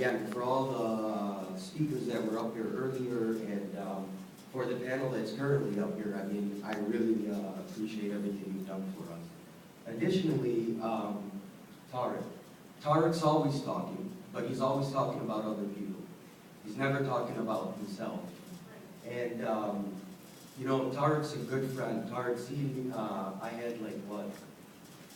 Again, for all the speakers that were up here earlier and for the panel that's currently up here, I mean, I really appreciate everything you've done for us. Additionally, Tarek. Tarek's always talking, but he's always talking about other people. He's never talking about himself. And, you know, Tarek's a good friend. Tarek, I had like, what,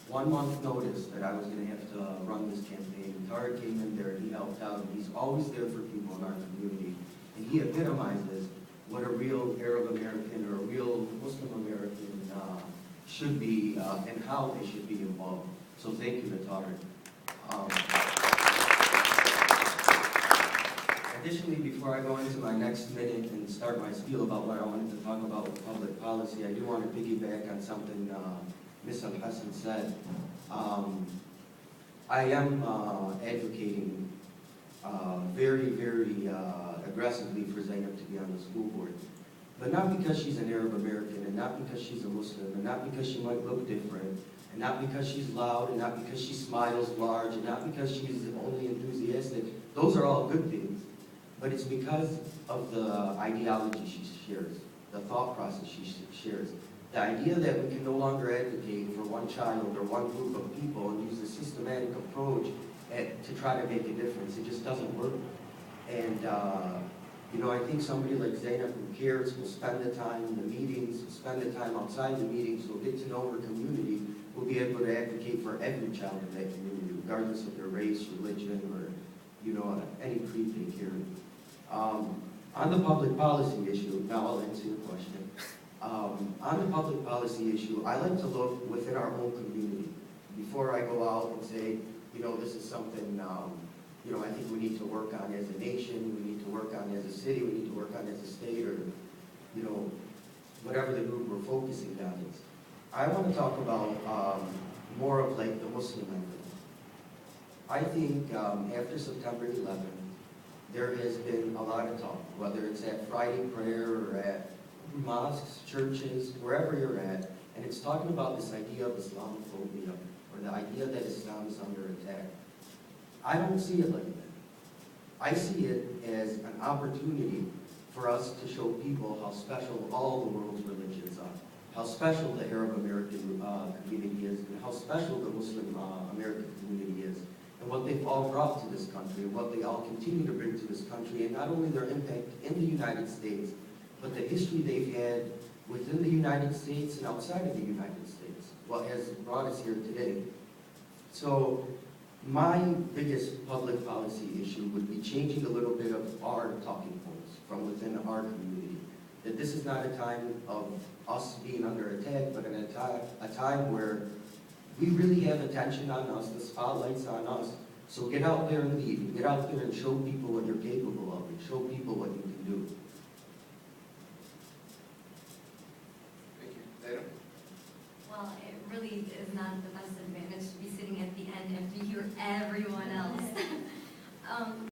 1 month notice that I was going to have to run this campaign. Tarek came in there, he helped out, and he's always there for people in our community. And he epitomizes what a real Arab American or a real Muslim American should be and how they should be involved. So thank you to Tarek. Additionally, before I go into my next minute and start my spiel about what I wanted to talk about with public policy, I do want to piggyback on something Ms. Al-Hassan said. I am advocating very, very aggressively for Zainab to be on the school board. But not because she's an Arab American, and not because she's a Muslim, and not because she might look different, and not because she's loud, and not because she smiles large, and not because she's only enthusiastic. Those are all good things. But it's because of the ideology she shares, the thought process she shares. The idea that we can no longer advocate for one child or one group of people and use a systematic approach to try to make a difference, it just doesn't work. And, you know, I think somebody like Zainab who cares, will spend the time in the meetings, will spend the time outside the meetings, will get to know her community, will be able to advocate for every child in that community, regardless of their race, religion, or, you know, any creed they carry. On the public policy issue, now I'll answer your question. On the public policy issue, I like to look within our own community before I go out and say, you know, this is something, you know, I think we need to work on as a nation, we need to work on as a city, we need to work on as a state, or, you know, whatever the group we're focusing on is. I want to talk about more of like the Muslim element. I think after September 11th, there has been a lot of talk, whether it's at Friday prayer or at mosques, churches, wherever you're at, and it's talking about this idea of Islamophobia, or the idea that Islam is under attack. I don't see it like that. I see it as an opportunity for us to show people how special all the world's religions are, how special the Arab American community is, and how special the Muslim American community is, and what they've all brought to this country, and what they all continue to bring to this country, and not only their impact in the United States, but the history they've had within the United States and outside of the United States, what has brought us here today. So my biggest public policy issue would be changing a little bit of our talking points from within our community. That this is not a time of us being under attack, but a time where we really have attention on us, the spotlight's on us. So get out there and lead, get out there and show people what you're capable of, and show people what you can do. Well, it really is not the best advantage to be sitting at the end after you hear everyone else.